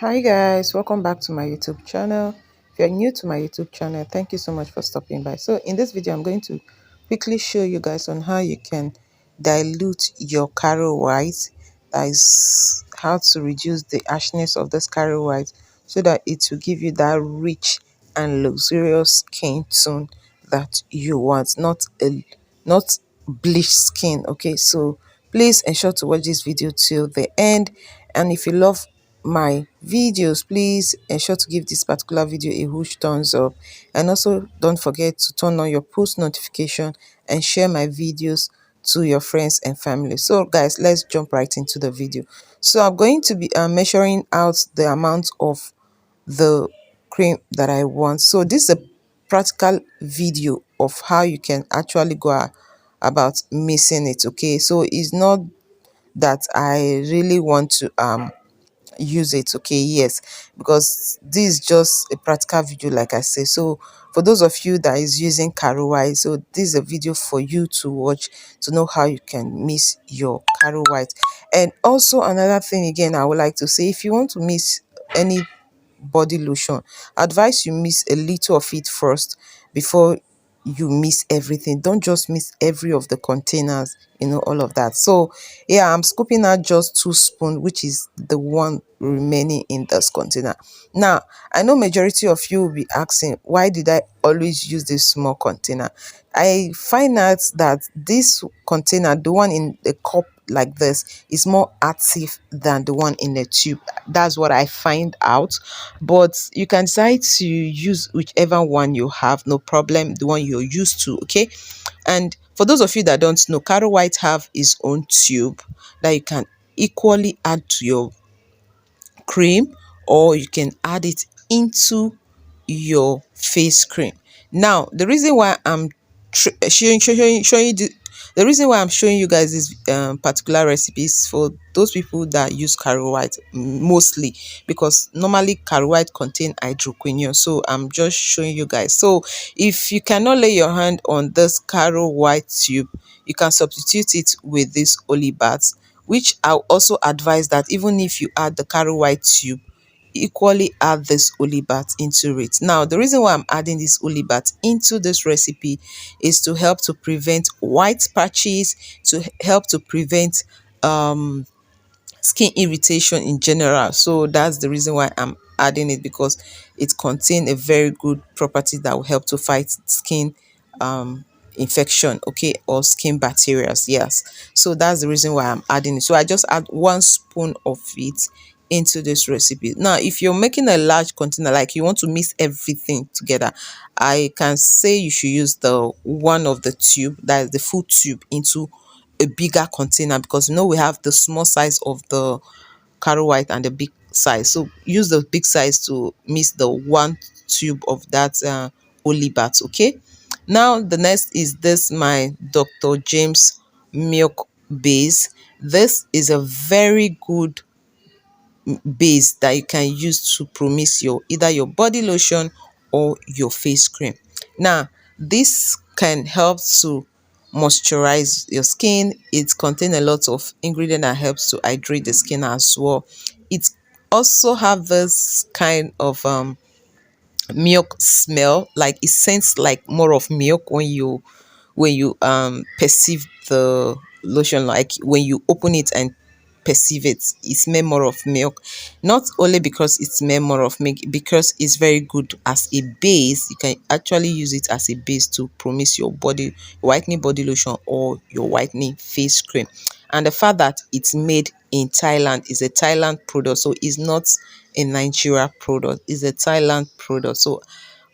Hi guys, welcome back to my YouTube channel. If you're new to my YouTube channel, thank you so much for stopping by. So in this video, I'm going to quickly show you guys on how you can dilute your Caro White. That is how to reduce the harshness of this Caro White so that it will give you that rich and luxurious skin tone that you want, not bleached skin. Okay, so please ensure to watch this video till the end, and if you love my videos, please ensure to give this particular video a huge thumbs up, and also don't forget to turn on your post notification and share my videos to your friends and family. So guys, let's jump right into the video. So I'm going to be measuring out the amount of the cream that I want. So this is a practical video of how you can actually go about mixing it. Okay, so it's not that I really want to use it. Okay, yes, because this is just a practical video, like I say. So for those of you that is using Caro White, so this is a video for you to watch to know how you can mix your Caro White. And also another thing again, I would like to say, if you want to mix any body lotion, advise you mix a little of it first before you mix everything. Don't just mix every of the containers, all of that. So yeah, I'm scooping out just 2 spoons, which is the one remaining in this container. Now I know majority of you will be asking, why did I always use this small container? I find out that this container, the one in the cup like this, is more active than the one in the tube. That's what I find out, but you can decide to use whichever one you have, no problem, the one you're used to. Okay, and for those of you that don't know, Caro White have his own tube that you can equally add to your cream, or you can add it into your face cream. Now the reason why I'm showing you the reason why I'm showing you guys this particular recipes for those people that use Caro White mostly, because normally Caro White contain hydroquinone. So I'm just showing you guys. So if you cannot lay your hand on this Caro White tube, you can substitute it with this Holy Bath, which I'll also advise that even if you add the Caro White tube, equally add this Holy Bath into it. Now the reason why I'm adding this Holy Bath into this recipe is to help to prevent white patches, to help to prevent skin irritation in general. So that's the reason why I'm adding it, because it contains a very good property that will help to fight skin infection, okay, or skin bacteria. Yes, so that's the reason why I'm adding it. So I just add 1 spoon of it into this recipe. Now if you're making a large container, like you want to mix everything together, I can say you should use the one of the tube, that is the full tube, into a bigger container, because we have the small size of the Caro White and the big size. So use the big size to mix the 1 tube of that Holy Bath. Okay, now the next is this, my Dr. James milk base. This is a very good base that you can use to promise your either your body lotion or your face cream. Now this can help to moisturize your skin. It contains a lot of ingredient that helps to hydrate the skin as well. It also have this kind of milk smell, like it scents like more of milk when you perceive the lotion, like when you open it and perceive it, it smell more of milk. Not only because it smell more of milk, because it's very good as a base. You can actually use it as a base to promise your body whitening body lotion or your whitening face cream. And the fact that it's made in Thailand, is a Thailand product, so it's not a Nigeria product, it's a Thailand product. So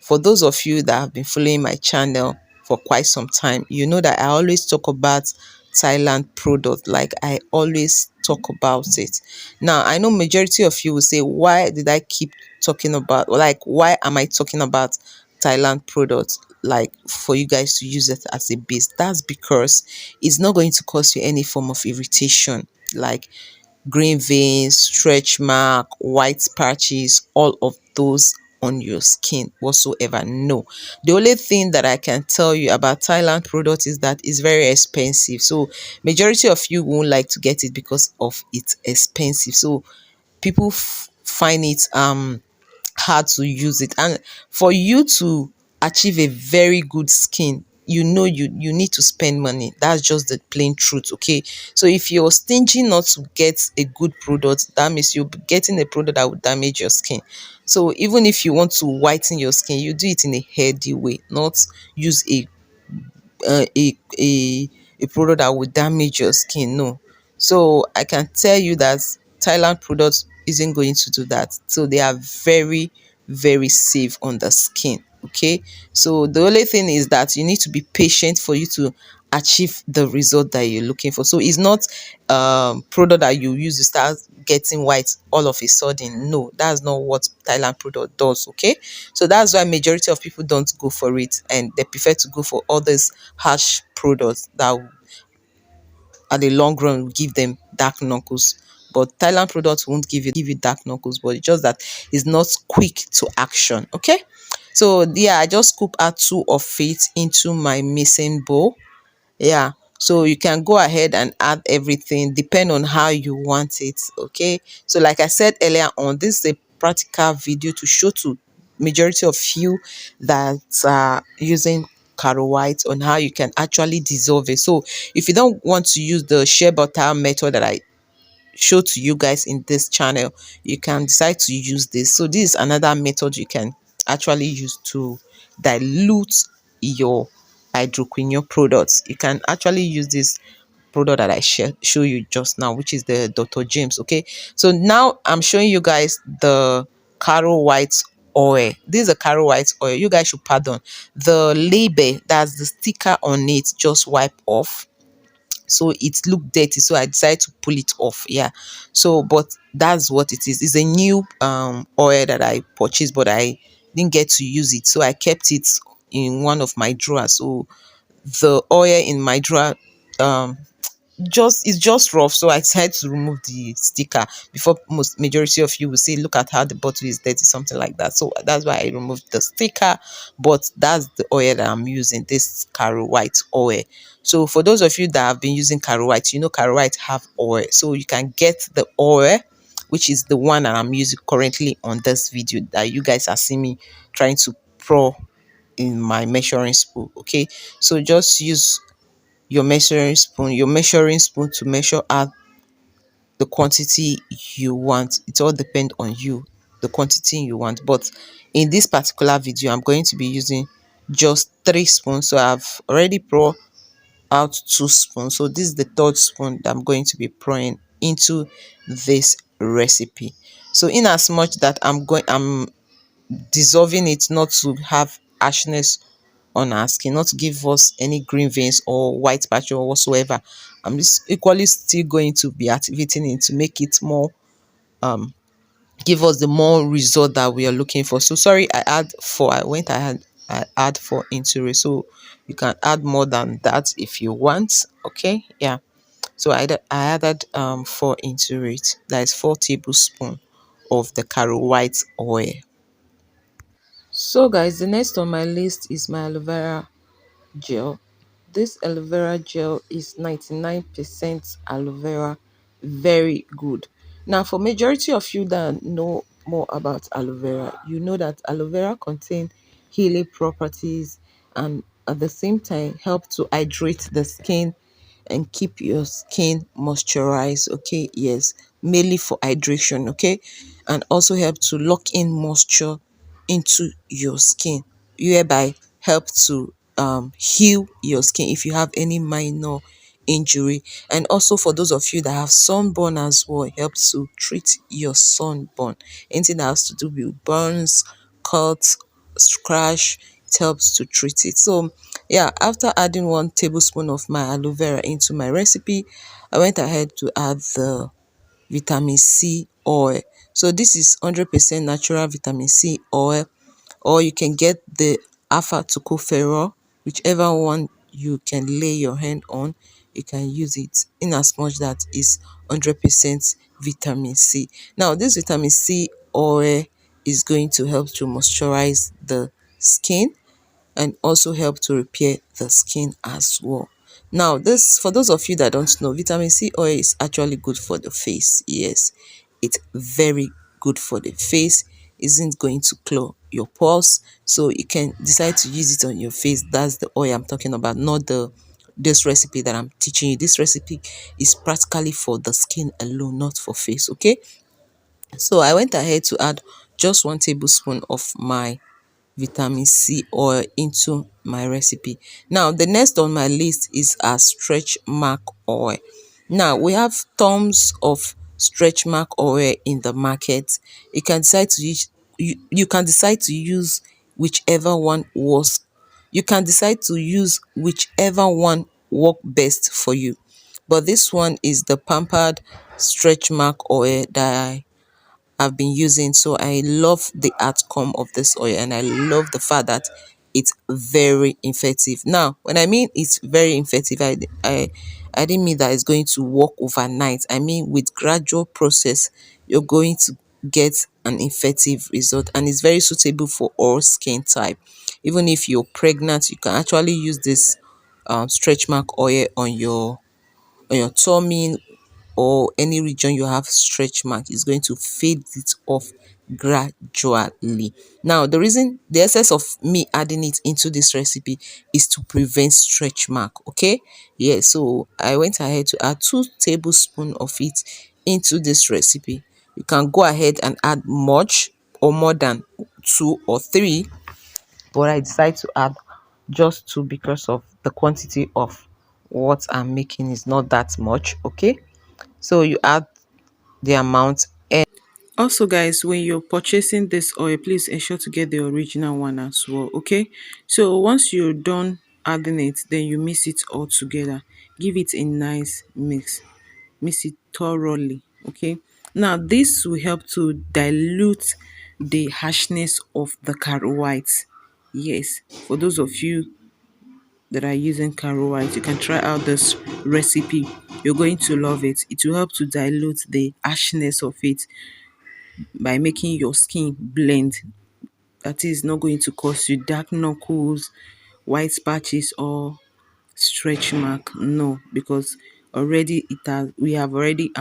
for those of you that have been following my channel for quite some time, you know that I always talk about Thailand product, like I always talk about it. Now I know majority of you will say, why did I keep talking about, like why am I talking about Thailand products, like for you guys to use it as a base? That's because it's not going to cause you any form of irritation, like green veins, stretch mark, white patches, all of those on your skin whatsoever. No, the only thing that I can tell you about Thailand product is that it's very expensive. So majority of you won't like to get it because of it's expensive. So people find it hard to use it. And for you to achieve a very good skin, you need to spend money. That's just the plain truth. Okay, so if you're stingy not to get a good product, that means you're getting a product that will damage your skin. So even if you want to whiten your skin, you do it in a healthy way, not use uh, a a a product that will damage your skin. No. So I can tell you that Thailand products isn't going to do that. So they are very, very safe on the skin. Okay. So the only thing is that you need to be patient for you to achieve the result that you're looking for. So it's not product that you use to start getting white all of a sudden. No, that's not what Thailand product does. Okay, so that's why majority of people don't go for it, and they prefer to go for others harsh products that at the long run will give them dark knuckles. But Thailand products won't give you dark knuckles, but it's just that it's not quick to action. Okay, so yeah, I just scoop out two of it into my mixing bowl. Yeah, so you can go ahead and add everything depend on how you want it. Okay, so like I said earlier on, this is a practical video to show to majority of you that are using Caro White on how you can actually dissolve it. So if you don't want to use the shea butter method that I show to you guys in this channel, you can decide to use this. So this is another method you can actually use to dilute your hydroquinone products. You can actually use this product that I show you just now, which is the Dr. James. Okay, so now I'm showing you guys the Caro White oil. This is a Caro White oil. You guys should pardon the label, that's the sticker on it, just wipe off. So it looked dirty, so I decided to pull it off. Yeah, so but that's what it is. It's a new oil that I purchased, but I didn't get to use it, so I kept it in one of my drawers. So the oil in my drawer um just it's just rough, so I decided to remove the sticker before most majority of you will say, look at how the bottle is dirty, something like that. So that's why I removed the sticker. But that's the oil that I'm using, this Caro White oil. So for those of you that have been using Caro White, you know Caro White have oil, so you can get the oil, which is the one that I'm using currently on this video that you guys are seeing me trying to pour in my measuring spoon. Okay, so just use your measuring spoon to measure out the quantity you want. It all depends on you, the quantity you want. But in this particular video, I'm going to be using just 3 spoons. So I've already poured out 2 spoons. So this is the third spoon that I'm going to be pouring into this recipe. So in as much that I'm dissolving it not to have harshness on our skin, not to give us any green veins or white patch or whatsoever, I'm just equally still going to be activating it to make it more give us the more result that we are looking for. So sorry, I add 4 into it. So you can add more than that if you want. Okay, yeah, so I added 4 into it. That is 4 tablespoons of the Caro White oil. So guys, the next on my list is my aloe vera gel. This aloe vera gel is 99% aloe vera, very good. Now for majority of you that know more about aloe vera, you know that aloe vera contain healing properties and at the same time help to hydrate the skin and keep your skin moisturized. Okay, yes, mainly for hydration. Okay, and also help to lock in moisture into your skin, whereby help to heal your skin if you have any minor injury. And also for those of you that have sunburn as well, it helps to treat your sunburn, anything that has to do with burns, cuts, scratch, it helps to treat it. So yeah, after adding 1 tablespoon of my aloe vera into my recipe, I went ahead to add the vitamin C oil. So this is 100% natural vitamin C oil, or you can get the alpha tocopherol, whichever one you can lay your hand on, you can use it, in as much that is 100% vitamin C. Now this vitamin C oil is going to help to moisturize the skin and also help to repair the skin as well. Now this, for those of you that don't know, vitamin C oil is actually good for the face. Yes, it's very good for the face, isn't going to clog your pores, so you can decide to use it on your face. That's the oil I'm talking about, not the this recipe that I'm teaching you. This recipe is practically for the skin alone, not for face. Okay, so I went ahead to add just 1 tablespoon of my vitamin C oil into my recipe. Now the next on my list is our stretch mark oil. Now we have tons of stretch mark oil in the market. You can decide to use, you can decide to use whichever one was you can decide to use whichever one work best for you. But this one is the pampered stretch mark oil that I've been using. So I love the outcome of this oil, and I love the fact that it's very effective. Now, when I mean it's very effective, I didn't mean that it's going to work overnight. I mean with gradual process, you're going to get an effective result, and it's very suitable for all skin type. Even if you're pregnant, you can actually use this stretch mark oil on your tummy or any region you have stretch mark. Is going to fade it off gradually. Now the essence of me adding it into this recipe is to prevent stretch mark. Okay, yeah, so I went ahead to add 2 tablespoons of it into this recipe. You can go ahead and add much or more than 2 or 3, but I decided to add just 2 because of the quantity of what I'm making is not that much. Okay, so you add the amount. And also guys, when you're purchasing this oil, please ensure to get the original one as well. Okay, so once you're done adding it, then you mix it all together. Give it a nice mix it thoroughly. Okay, now this will help to dilute the harshness of the Caro White. Yes, for those of you that are using Caro White, you can try out this recipe. You're going to love it. It will help to dilute the harshness of it by making your skin blend. That is not going to cause you dark knuckles, white patches, or stretch mark. No, because already we have already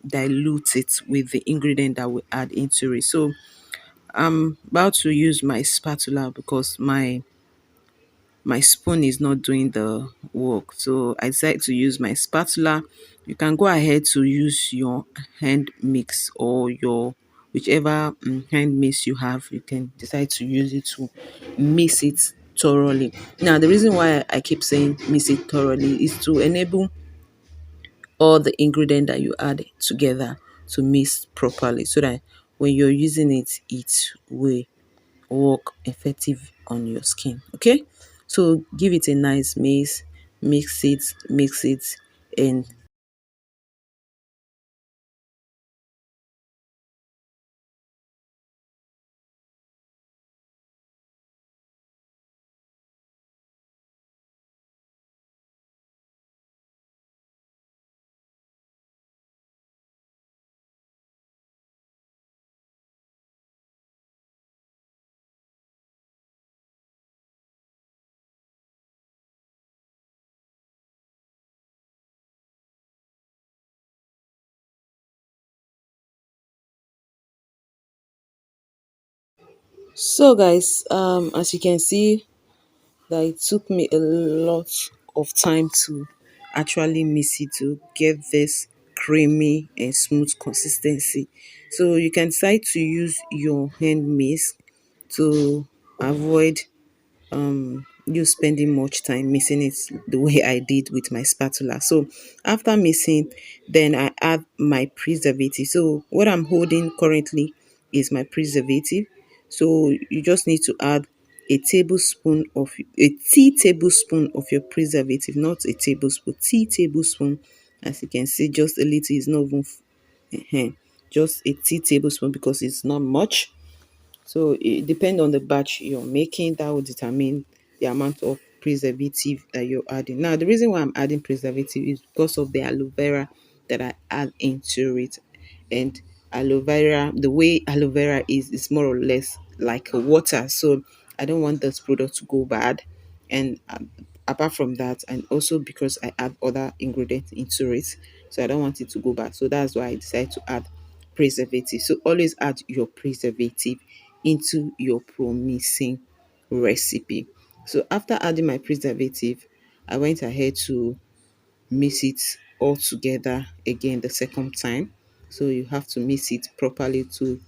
diluted with the ingredient that we add into it. So I'm about to use my spatula because my spoon is not doing the work, so I decided to use my spatula. You can go ahead to use your hand mix or your whichever hand mix you have. You can decide to use it to mix it thoroughly. Now the reason why I keep saying mix it thoroughly is to enable all the ingredient that you add together to mix properly, so that when you're using it, it will work effective on your skin. Okay, so give it a nice mix it, and so guys, as you can see, that it took me a lot of time to actually mix it to get this creamy and smooth consistency. So you can decide to use your hand mix to avoid you spending much time mixing it the way I did with my spatula. So after mixing, then I add my preservative. So what I'm holding currently is my preservative. So you just need to add a tea tablespoon of your preservative, not a tablespoon, tea tablespoon. As you can see, just a little is not even just a tea tablespoon because it's not much. So it depends on the batch you're making, that will determine the amount of preservative that you're adding. Now, the reason why I'm adding preservative is because of the aloe vera that I add into it. And aloe vera, the way aloe vera is more or less like a water. So I don't want this product to go bad. And apart from that, and also because I add other ingredients into it, so I don't want it to go bad. So that's why I decided to add preservative. So always add your preservative into your promising recipe. So after adding my preservative, I went ahead to mix it all together again the second time. So you have to mix it properly to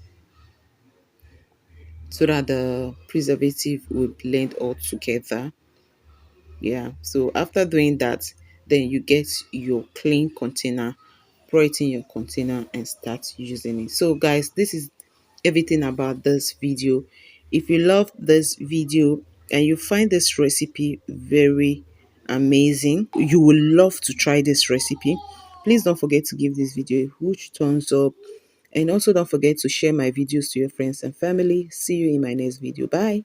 so that the preservative will blend all together. Yeah, so after doing that, then you get your clean container, pour it in your container and start using it. So guys, this is everything about this video. If you love this video and you find this recipe very amazing, you will love to try this recipe, please don't forget to give this video a huge thumbs up, and also don't forget to share my videos to your friends and family. See you in my next video. Bye.